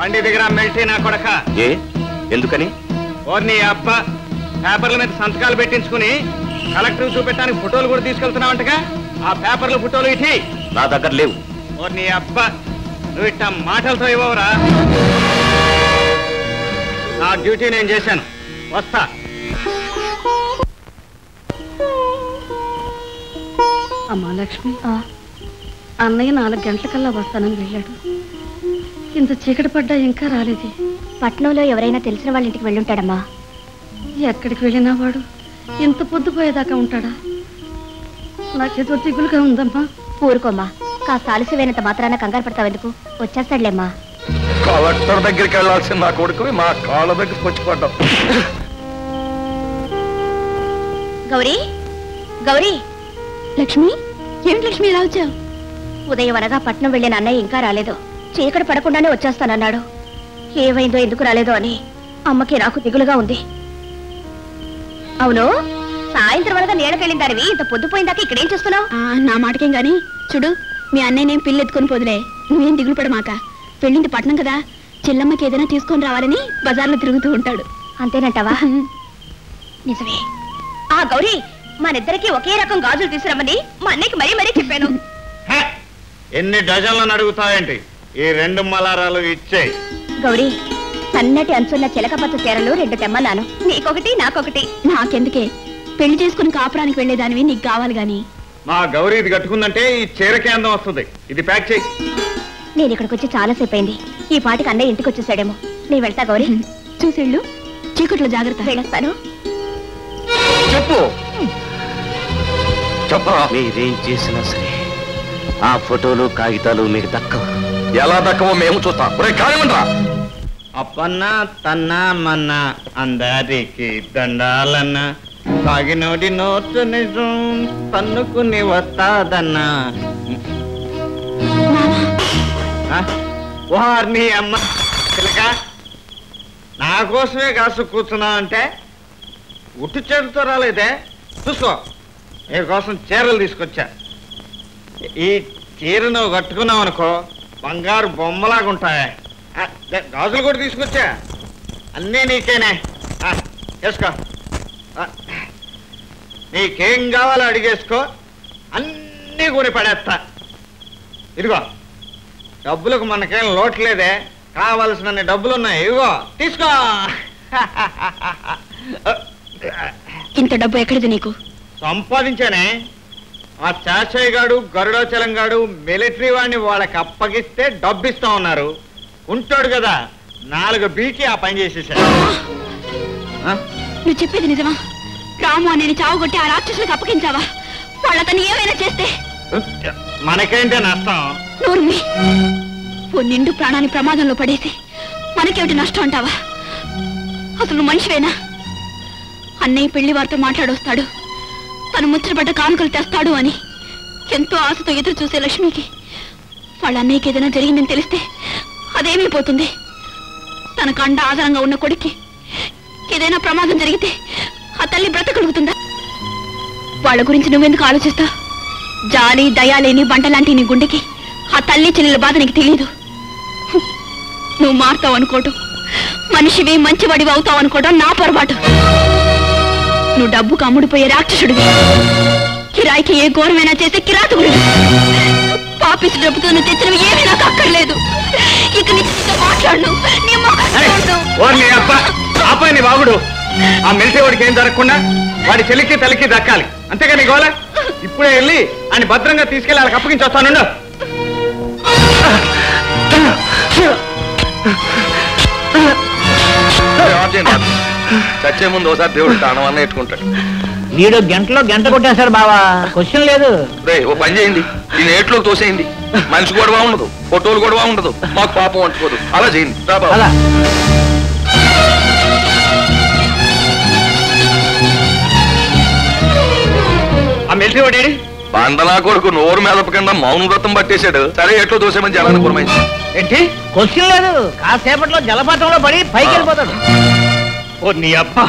బండి దగ్గర మెల్టీ నా కొడక. ఏ ఎందుకని? నీ అబ్బ పేపర్ల మీద సంతకాలు పెట్టించుకుని కలెక్టర్ చూపెట్టడానికి ఫోటోలు కూడా తీసుకెళ్తున్నావంటగా. ఆ పేపర్ల ఫోటోలు ఇటీ నా దగ్గర లేవు. నీ అబ్బ నువ్వు ఇట్ట మాటలతో ఇవ్వవురా. నా డ్యూటీ నేను చేశాను, వస్తా. అమ్మా లక్ష్మి, అన్నయ్య 4 గంటలకల్లా వస్తానని వెళ్ళాడు. ఇంత చీకటి పడ్డా ఇంకా రాలేదే. పట్నంలో ఎవరైనా తెలిసిన వాళ్ళ ఇంటికి వెళ్ళుంటాడమ్మా. ఎక్కడికి వెళ్ళినా వాడు ఇంత పొద్దుపోయేదాకా ఉంటాడా? నాకేదో దిగులుగా ఉందమ్మా. ఊరుకోమ్మా, కాస్త ఆలస్యమైనంత మాత్రాన కంగారు పడతావెందుకు? వచ్చేస్తాడులేమ్మా. కలెక్టర్ దగ్గరికి వెళ్ళాల్సిన నా కొడుకు మా కాళ్ళ దగ్గరికి వచ్చి పడ్డాం. గౌరీ, గౌరీ. లక్ష్మి, ఏమిటి లక్ష్మి ఇలా వచ్చావు? ఉదయం అనగా పట్నం వెళ్ళిన అన్నయ్య ఇంకా రాలేదు. చీకటి పడకుండానే వచ్చేస్తానన్నాడు. ఏమైందో ఎందుకు రాలేదో అని అమ్మకి నాకు దిగులుగా ఉంది. అవును, సాయంత్రం అనగా నీళ్ళకెళ్ళిందానివి ఇంత పొద్దుపోయిందాకా ఇక్కడేం చేస్తున్నావు? నా మాటకేం గాని చూడు, మీ అన్నయ్యనేం పిల్లి ఎత్తుకొని పోదులే. నువ్వేం దిగులు పడమాక. పెళ్ళింది పట్నం కదా, చెల్లమ్మకి ఏదైనా తీసుకొని రావాలని బజార్లో తిరుగుతూ ఉంటాడు. అంతేనంటావా? నిజమే. ఆ గౌరీ, మనిద్దరికి ఒకే రకం గాజులు తీసుకురమ్మని మా అన్నయ్యకి మరీ మరీ చెప్పాను. ఎన్ని డజన్లను అడుగుతావేంటి? ఈ 2 మలారాలు ఇచ్చే. గౌరీ, సన్నటి అంచున్న చిలకపచ్చ చీరలు 2 తెమ్మన్నాను. నీకొకటి నాకొకటి. నాకెందుకే, పెళ్లి చేసుకుని కాపురానికి వెళ్లేదానివి నీకు కావాలి గాని. మా గౌరీ ఇది కట్టుకుందంటే ఈ చీరకే అందం వస్తుంది. ఇది ప్యాక్ చేయి. నేను ఇక్కడికి వచ్చి చాలాసేపు అయింది. ఈ పాటికి అన్నయ్య ఇంటికి వచ్చేసాడేమో. నీ వెళ్తా గౌరీ. చూసేళ్ళు, చీకట్లో జాగ్రత్త. వెళ్ళొస్తాను. చెప్పు చెప్పరా. మీరేం చేసినా సరే ఆ ఫోటోలు కాగితాలు మీకు దక్కవు. ఎలా దక్కవో మేము చూస్తాం. కానివ్వండిరా. అప్పన్నా తన్నా మన్నా అందరికి దండాలన్నా, సాగినోడి నోటు నిజం తన్నుకుని వస్తాదన్నా. నీ అమ్మ చిలక, నా కోసమే కాసు కూర్చున్నావు అంటే ఉట్టు చేతితో రాలేదే. చూసుకో, నీ కోసం చీరలు తీసుకొచ్చా. ఈ చీర నువ్వు కట్టుకున్నావు అనుకో, బంగారు బొమ్మలాగా ఉంటాయా. గాజులు కూడా తీసుకొచ్చా, అన్నీ నీకేనే. వేసుకో, నీకేం కావాలో అడిగేసుకో, అన్నీ కొని పడేస్తా. ఇదిగో, డబ్బులకు మనకేం లోట్లేదే, కావలసిన డబ్బులున్నాయి. ఇదిగో తీసుకో. ఇంత డబ్బు ఎక్కడిది నీకు? సంపాదించానే. ఆ చాచయ్య గాడు గరుడాచలం గాడు మిలిటరీ వాడిని వాళ్ళకి అప్పగిస్తే డబ్బిస్తా ఉన్నారు. ఉంటాడు కదా, 4 బీకి ఆ పని చేసేసాడు. నువ్వు చెప్పేది నిజమా? రాము అని చావుగొట్టి ఆ రాక్షసులకు అప్పగించావా? వాళ్ళతను ఏమైనా చేస్తే మనకేంటే నష్టం? నూర్మి, ఓ నిండు ప్రాణాన్ని ప్రమాదంలో పడేసి మనకేమిటి నష్టం అంటావా? అసలు మనిషివేనా? అన్నయ్య పెళ్లి వారితో మాట్లాడొస్తాడు, తను ముచ్చటపడ్డ కానుకలు తెస్తాడు అని ఎంతో ఆశతో ఎదురు చూసే లక్ష్మికి వాళ్ళ అన్నయ్యకి ఏదైనా జరిగిందని తెలిస్తే అదేమైపోతుంది? తనకు అండ ఆధారంగా ఉన్న కొడుక్కి ఏదైనా ప్రమాదం జరిగితే ఆ తల్లి బ్రతకలుగుతుందా? వాళ్ళ గురించి నువ్వెందుకు ఆలోచిస్తా? జాలి దయా లేని బంటలాంటి నీ గుండెకి ఆ తల్లి చెల్లెల బాధ నీకు తెలియదు. నువ్వు మారుతావు అనుకోవటం, మనిషివి మంచివాడివి అవుతావు అనుకోవటం నా పొరపాటు. నువ్వు డబ్బుకు అమ్ముడిపోయే రాక్షసుడివి, కిరాయికి ఏ ఘోరమైనా చేసే కిరాతకుడివి. పాపిస్తు డబ్బుతో నువ్వు తెచ్చినవి ఏమీ నాకు అక్కర్లేదు. ఇక నీతో మాట్లాడు. నీ బాగుడు ఆ మిలిటరీ వాడికి ఏం జరగకుండా వాడి చెల్లికి తల్లికి దక్కాలి, అంతేగా నీ గోల. ఇప్పుడే వెళ్ళి ఆయన భద్రంగా తీసుకెళ్ళి వాళ్ళకి అప్పగించి వస్తాను. చచ్చే ముందు ఒకసారి దేవుడు తానవన్న ఎట్టుకుంటాడు. వీడు గంటలో గంట కొట్టేశాడు బావా, క్వశ్చన్ లేదు. రే ఓ పని చేయండి, ఈ నేట్లో తోసేయండి. మనిషి గొడవ ఉండదు, ఫోటోలు గొడవ ఉండదు, మాకు పాపం అంటుకోదు. అలా చేయండి. అలా ఆ మిలిటరీ వాడి బండలా కొడుకు నోరు మెదపకుండా మౌన వ్రతం పట్టేశాడు. సరే ఎట్లో దోసేమని జలాన్ని పురమాయించి ఏంటి క్వశ్చన్ లేదు, కాసేపట్లో జలపాతంలో పడి పైకి వెళ్ళిపోతాడు. నీ అబ్బా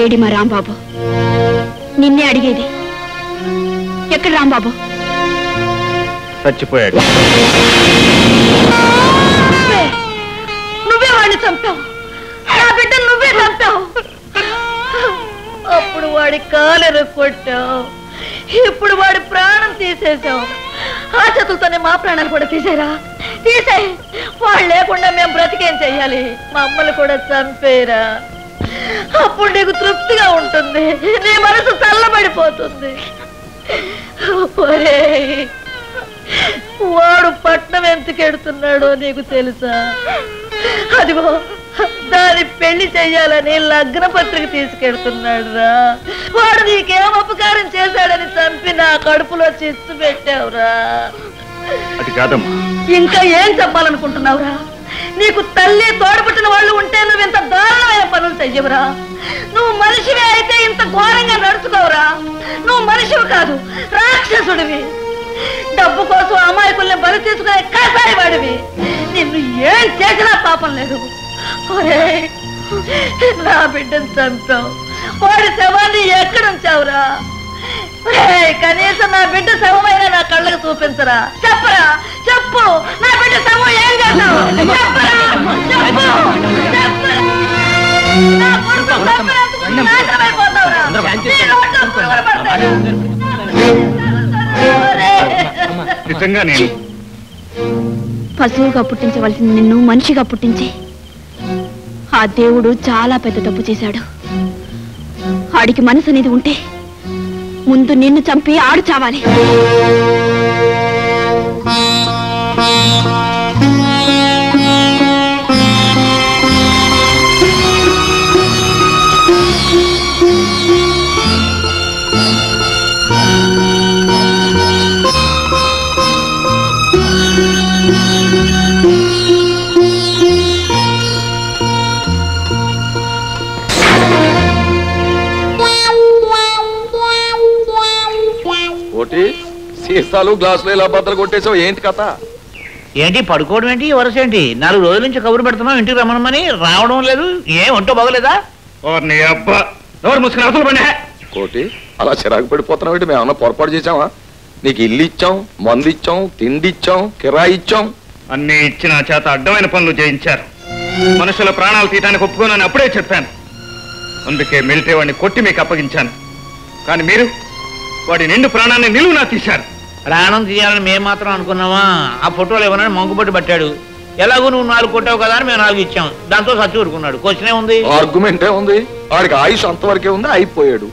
ఏడి మా రాంబాబు? నిన్నే అడిగేది. ఎక్కడ రాంబాబు? చచ్చిపోయాడు. నువ్వే వాడిని చంపావు. నా బిడ్డ నువ్వే చంపావు. అప్పుడు వాడి కాలెర కొట్టావు, ఇప్పుడు వాడి ప్రాణం తీసేసావు. ఆ చేతులతోనే మా ప్రాణాలు కూడా తీసేరా? తీసేయి. వాళ్ళు లేకుండా మేము బ్రతికేం చెయ్యాలి? మా అమ్మలు కూడా చంపేరా? అప్పుడు నీకు తృప్తిగా ఉంటుంది, నీ మనసు చల్లబడిపోతుంది. వాడు పట్నం ఎంతకెడుతున్నాడో నీకు తెలుసా? అదిగో దాని పెళ్లి చెయ్యాలని లగ్న పత్రిక తీసుకెడుతున్నాడు రా. వాడు నీకేం అపకారం చేశాడని చంపి నా కడుపులో చిచ్చు పెట్టావురా. అది కాదమ్మా. ఇంకా ఏం చెప్పాలనుకుంటున్నావురా? నీకు తల్లి తోడబుట్టిన వాళ్ళు ఉంటే నువ్వు ఇంత దారుణమైన పనులు చెయ్యవురా. నువ్వు మనిషివే అయితే ఇంత ఘోరంగా నడుచుకోవురా. నువ్వు మనిషివి కాదు, రాక్షసుడివి. డబ్బు కోసం అమాయకుల్ని బలి తీసుకునే కాసాయి వాడివి. నిన్ను ఏం చేసినా పాపం లేదు. నా బిడ్డను చంపావు, వాడి శవాన్ని ఎక్కడ ఉంచావురా? కనీసం నా బిడ్డ శవమైనా నా కళ్ళకు చూపించరా? చెప్పరా, చెప్పు. నా బిడ్డ శవం ఏం చేస్తావు? చెప్పరా, చెప్పు, చెప్పరా. నా కొడుకు చంపినందుకు నాశనమైపోతావురా. నీ నోట్లో పురుగులు పడతాయి. నిజంగా నేను పశువుగా పుట్టించవలసిన నిన్ను మనిషిగా పుట్టించి ఆ దేవుడు చాలా పెద్ద తప్పు చేశాడు. ఆడికి మనసు అనేది ఉంటే ముందు నిన్ను చంపి ఆడు చావాలి. సీసాలు గ్లాసులు ఇలా బద్దలు కొట్టేసావు, ఏంటి కథ? ఏంటి పడుకోవడం ఏంటి, వరుస ఏంటి? 4 రోజుల నుంచి కబురు పెడుతున్నాం ఇంటికి రమ్మనమని, రావడం లేదు. ఏం ఒంటో బాగలేదా? కోటి అలా చిరాకు పడిపోతున్నావు ఏంటి? మేము ఏమన్నా పొరపాటు చేసావా? నీకు ఇల్లు ఇచ్చాం, మందు ఇచ్చాం, తిండి ఇచ్చాం, కిరాయి ఇచ్చాం. అన్ని ఇచ్చిన చేత అడ్డమైన పనులు చేయించారు. మనుషుల ప్రాణాలు తీయటానికి ఒప్పుకోనని అప్పుడే చెప్పాను. అందుకే మిలిటరీ వాడిని కొట్టి మీకు అప్పగించాను. కానీ మీరు వాడి నిండు ప్రాణాన్ని నిలువునా తీశారు. ప్రాణం తీయాలని మేము మాత్రం అనుకున్నావా? ఆ ఫోటోలు ఏమన్నా మంగుపట్టి పట్టాడు. ఎలాగో నువ్వు 4 కొట్టావు కదా అని మేము 4 ఇచ్చాం. దాంతో సచ్చి ఊరుకున్నాడు. క్వశ్చనే ఉంది, ఆర్గ్యుమెంటే ఉంది. వాడికి ఆయుష్ అంతవరకే ఉంది, అయిపోయాడు.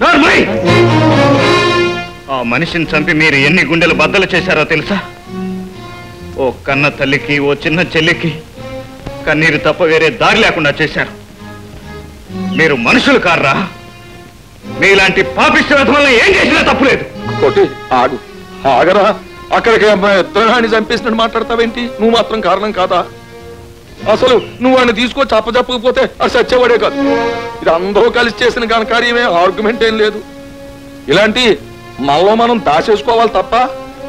ఆ మనిషిని చంపి మీరు ఎన్ని గుండెలు బద్దలు చేశారో తెలుసా? ఓ కన్న తల్లికి, ఓ చిన్న చెల్లికి కన్నీరు తప్ప వేరే దారి లేకుండా చేశారు. మీరు మనుషులు కార్రా? మీలాంటి పాపిష్ట వల్ల ఏం చేసినా తప్పులేదు. కోటి ఆగు, ఆగరా. అక్కడికి ఇద్దరాన్ని చంపేసినట్టు మాట్లాడతావేంటి? నువ్వు మాత్రం కారణం కాదా? అసలు నువ్వు వాడిని తీసుకొచ్చి అప్పచెప్పకపోతే అది చచ్చేవాడే కాదు. ఇది అందరూ కలిసి చేసిన ఘనకార్యమే, ఆర్గ్యుమెంట్ ఏం లేదు. ఇలాంటి మనలో మనం దాచేసుకోవాలి తప్ప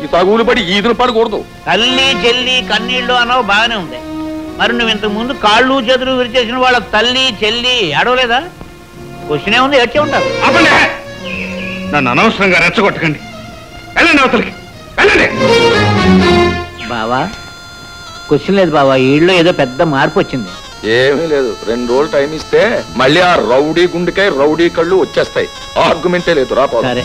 ఈ తగులు పడి ఈదును పడకూడదు. తల్లి చెల్లి కన్నీళ్ళు అన్నావు, బాగానే ఉంది. మరి నువ్వు ఇంతకు ముందు కాళ్ళు చేతులు విరిచేసిన వాళ్ళ తల్లి చెల్లి అడవలేదా? క్వశ్చనే ఉంది, ఏడ్చే ఉంటారు. నన్ను అనవసరంగా రెచ్చగొట్టకండి. వెళ్ళండి అవతలికి, వెళ్ళండి. బావా క్వశ్చన్ లేదు బావా, ఈళ్ళో ఏదో పెద్ద మార్పు వచ్చింది. ఏమీ లేదు, 2 రోజులు టైం ఇస్తే మళ్ళీ ఆ రౌడీ గుండెకాయ రౌడీ కళ్ళు వచ్చేస్తాయి. ఆర్గ్యుమెంటే లేదు, రా. సరే.